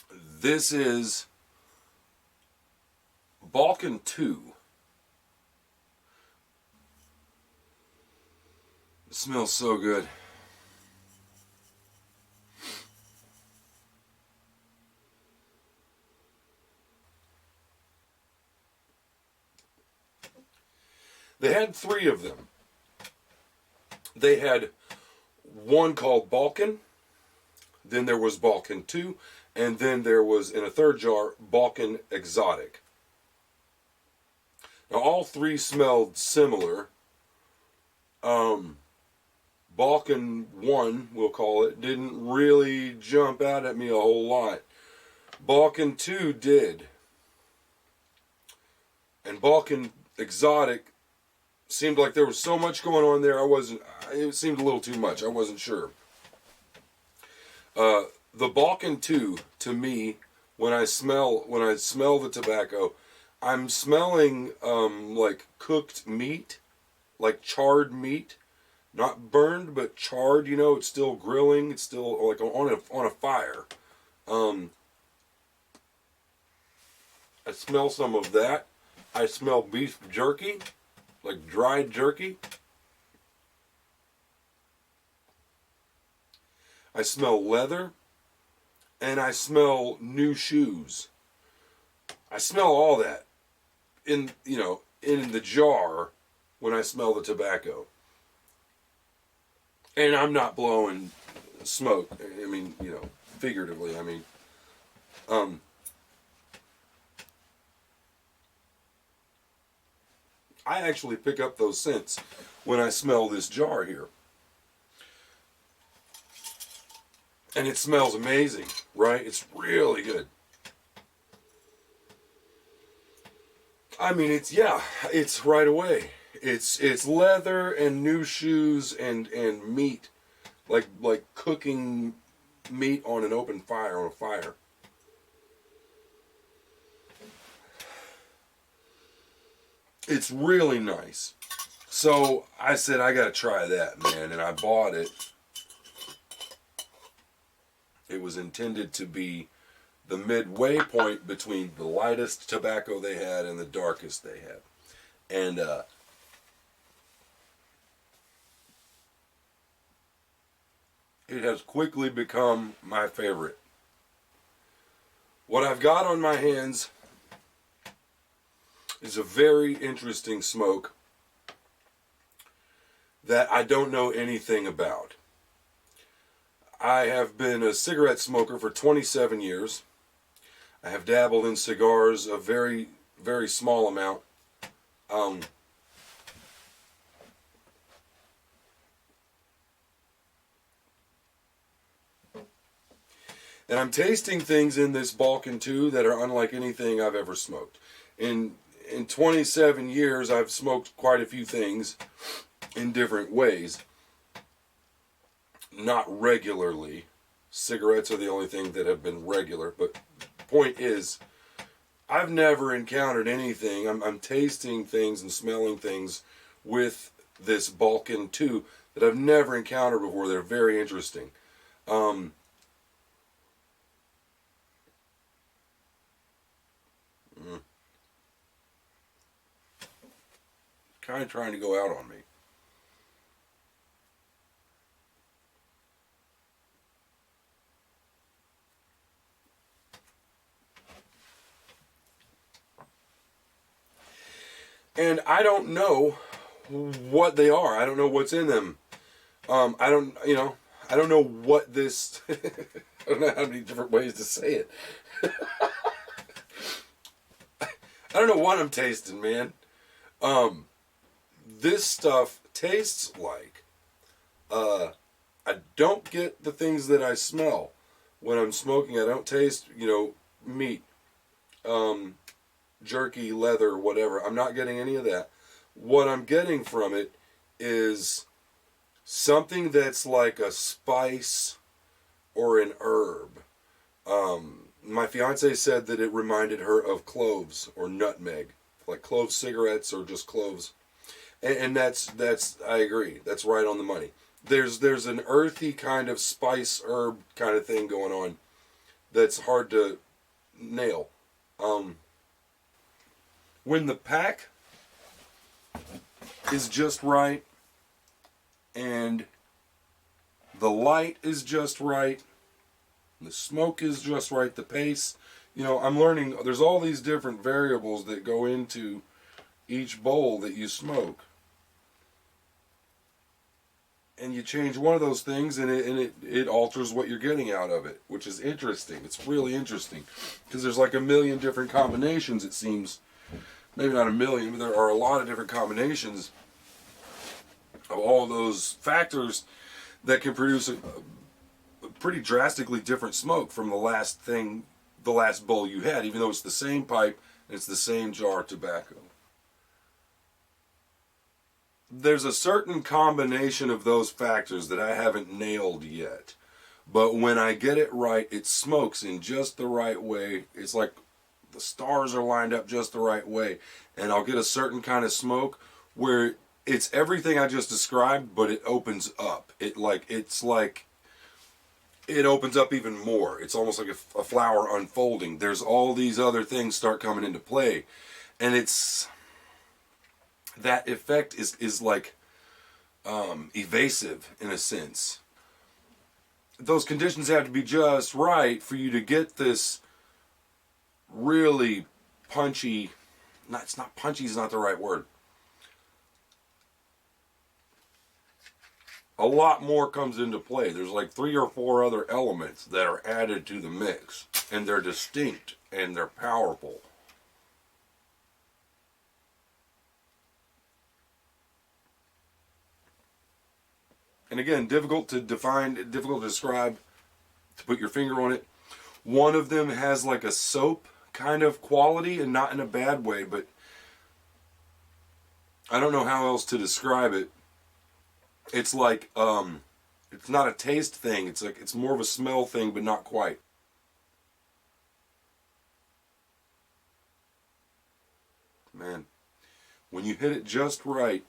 This is Balkan 2. It smells so good. They had 3 of them. They had one called Balkan, then there was Balkan 2, and then there was, in a third jar, Balkan Exotic. Now, all 3 smelled similar. Balkan 1, we'll call it, didn't really jump out at me a whole lot. Balkan 2 did. And Balkan Exotic seemed like there was so much going on there, it seemed a little too much. I wasn't sure. The Balkan 2, to me, when I smell the tobacco, I'm smelling like cooked meat, like charred meat, not burned but charred. You know, it's still grilling. It's still like on a fire. I smell some of that. I smell beef jerky, like dried jerky. I smell leather, and I smell new shoes. I smell all that in the jar when I smell the tobacco. And I'm not blowing smoke. I mean, figuratively. I mean, I actually pick up those scents when I smell this jar here. And it smells amazing, right? It's really good. I mean, it's right away. It's leather and new shoes and meat, like cooking meat on an open fire, on a fire. It's really nice. So I said, I gotta try that, man, and I bought it. It was intended to be the midway point between the lightest tobacco they had and the darkest they had. And it has quickly become my favorite. What I've got on my hands is a very interesting smoke that I don't know anything about. I have been a cigarette smoker for 27 years. I have dabbled in cigars a very, very small amount. And I'm tasting things in this Balkan 2 that are unlike anything I've ever smoked. In 27 years, I've smoked quite a few things in different ways. Not regularly. Cigarettes are the only thing that have been regular. But the point is, I've never encountered anything. I'm tasting things and smelling things with this Balkan 2 that I've never encountered before. They're very interesting. Kind of trying to go out on me. And I don't know what they are. I don't know what's in them. I don't know what this, I don't know how many different ways to say it. I don't know what I'm tasting, man. This stuff tastes like, I don't get the things that I smell when I'm smoking. I don't taste, meat, jerky, leather, whatever. I'm not getting any of that. What I'm getting from it is something that's like a spice or an herb. My fiance said that it reminded her of cloves or nutmeg, like clove cigarettes or just cloves. And that's I agree. That's right on the money. There's an earthy kind of spice herb kind of thing going on that's hard to nail. When the pack is just right and the light is just right, the smoke is just right, the pace, you know, I'm learning there's all these different variables that go into each bowl that you smoke. And you change one of those things and it alters what you're getting out of it, which is interesting. It's really interesting because there's like a million different combinations, it seems. Maybe not a million, but there are a lot of different combinations of all those factors that can produce a pretty drastically different smoke from the last bowl you had, even though it's the same pipe and it's the same jar of tobacco. There's a certain combination of those factors that I haven't nailed yet. But when I get it right, it smokes in just the right way. It's like the stars are lined up just the right way. And I'll get a certain kind of smoke where it's everything I just described, but it opens up. It opens up even more. It's almost like a flower unfolding. There's all these other things start coming into play. And that effect is like evasive in a sense. Those conditions have to be just right for you to get this really punchy, punchy is not the right word. A lot more comes into play. There's like 3 or 4 other elements that are added to the mix, and they're distinct and they're powerful. And again, difficult to define, difficult to describe, to put your finger on it. One of them has like a soap kind of quality, and not in a bad way, but I don't know how else to describe it. It's like, it's not a taste thing, it's more of a smell thing, but not quite. Man, when you hit it just right,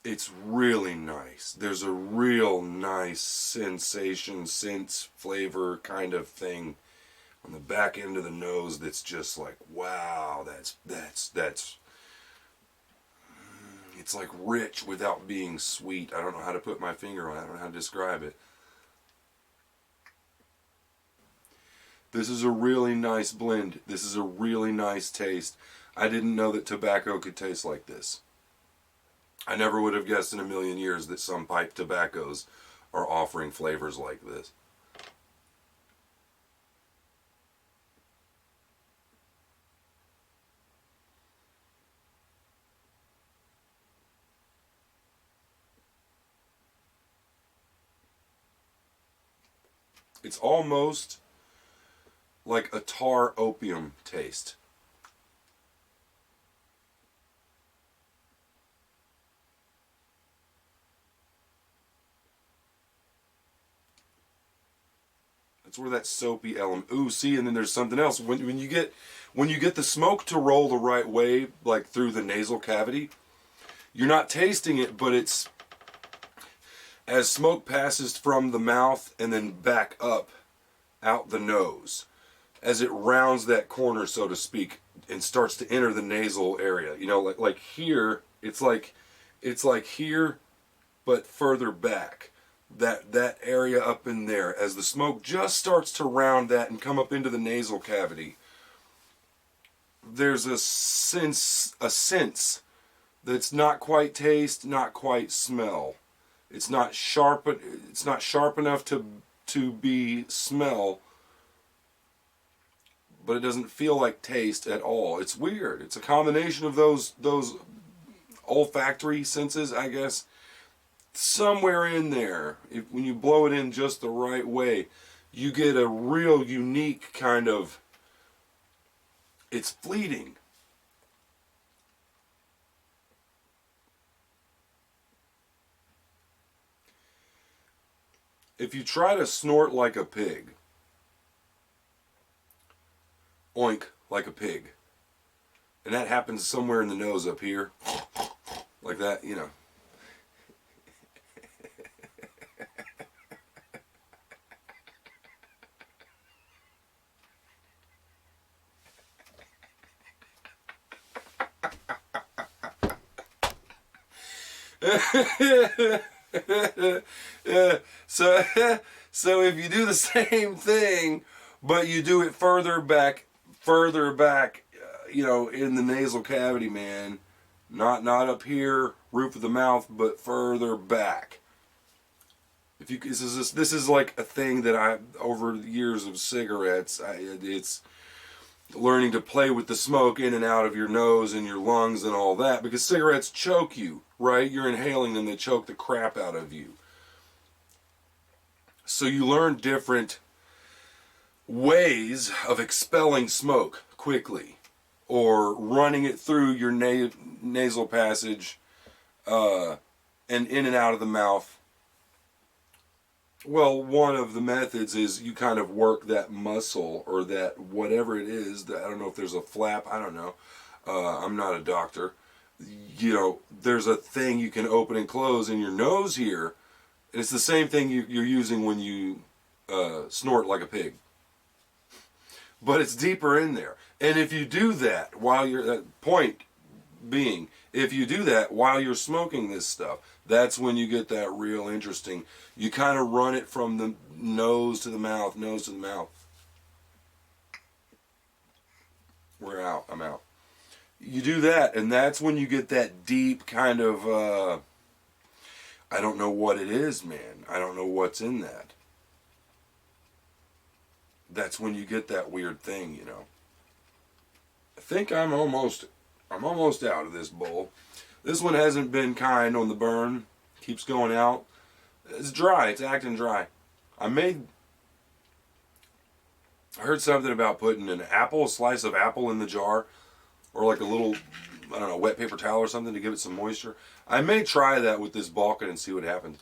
it's really nice. There's a real nice sensation, sense, flavor kind of thing on the back end of the nose that's just like, wow, that's it's like rich without being sweet. I don't know how to put my finger on it. I don't know how to describe it. This is a really nice blend. This is a really nice taste. I didn't know that tobacco could taste like this. I never would have guessed in a million years that some pipe tobaccos are offering flavors like this. It's almost like a tar opium taste. That's where that soapy element. Ooh, see, and then there's something else. When you get the smoke to roll the right way, like through the nasal cavity, you're not tasting it, but it's as smoke passes from the mouth and then back up out the nose, as it rounds that corner, so to speak, and starts to enter the nasal area. You know, like here, it's like here, but further back. That area up in there, as the smoke just starts to round that and come up into the nasal cavity, there's a sense that's not quite taste, not quite smell. It's not sharp enough to be smell, but it doesn't feel like taste at all. It's weird. It's a combination of those olfactory senses, I guess. Somewhere in there, when you blow it in just the right way, you get a real unique kind of, it's fleeting. If you try to snort like a pig, oink like a pig, and that happens somewhere in the nose up here, like that, you know. Yeah. So, so if you do the same thing, but you do it further back, in the nasal cavity, man, not up here, roof of the mouth, but further back. If you this is like a thing that I over the years of cigarettes, it's learning to play with the smoke in and out of your nose and your lungs and all that, because cigarettes choke you, right? You're inhaling them, they choke the crap out of you. So you learn different ways of expelling smoke quickly, or running it through your nasal passage and in and out of the mouth. Well, one of the methods is you kind of work that muscle, or that whatever it is. I don't know if there's a flap. I don't know. I'm not a doctor. There's a thing you can open and close in your nose here. And it's the same thing you're using when you snort like a pig. But it's deeper in there. And if you do that while you're, point being, if you do that while you're smoking this stuff, that's when you get that real interesting. You kind of run it from the nose to the mouth, nose to the mouth. We're out. I'm out. You do that, and that's when you get that deep kind of, I don't know what it is, man. I don't know what's in that. That's when you get that weird thing, I think I'm almost out of this bowl. This one hasn't been kind on the burn. Keeps going out. It's dry. It's acting dry. I heard something about putting a slice of apple in the jar, or like a little, I don't know, wet paper towel or something to give it some moisture. I may try that with this Balkan and see what happens.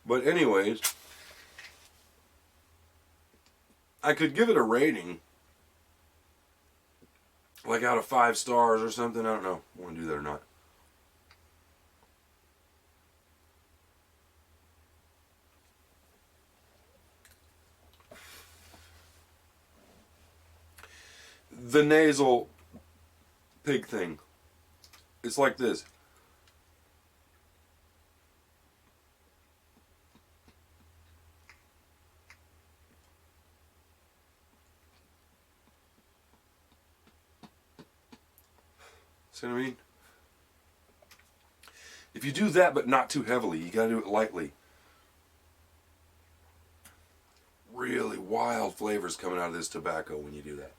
But anyways, I could give it a rating, like out of 5 stars or something. I don't know if I want to do that or not. The nasal pig thing, it's like this. See what I mean? If you do that, but not too heavily, you gotta do it lightly. Really wild flavors coming out of this tobacco when you do that.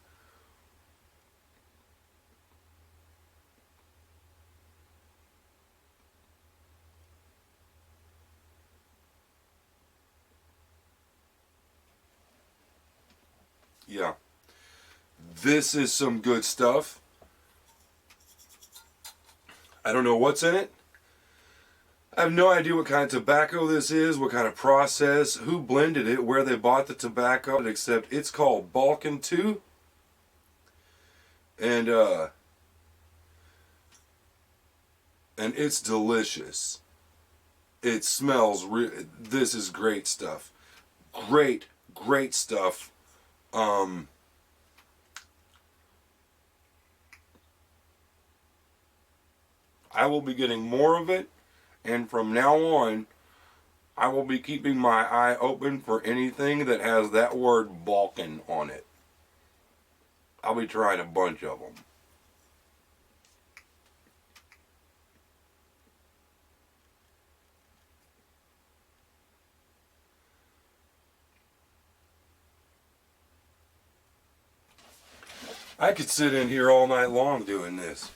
Yeah. This is some good stuff. I don't know what's in it. I have no idea what kind of tobacco this is, what kind of process, who blended it, where they bought the tobacco, except it's called Balkan 2. And it's delicious. It smells this is great stuff. Great stuff. I will be getting more of it, and from now on, I will be keeping my eye open for anything that has that word Balkan on it. I'll be trying a bunch of them. I could sit in here all night long doing this.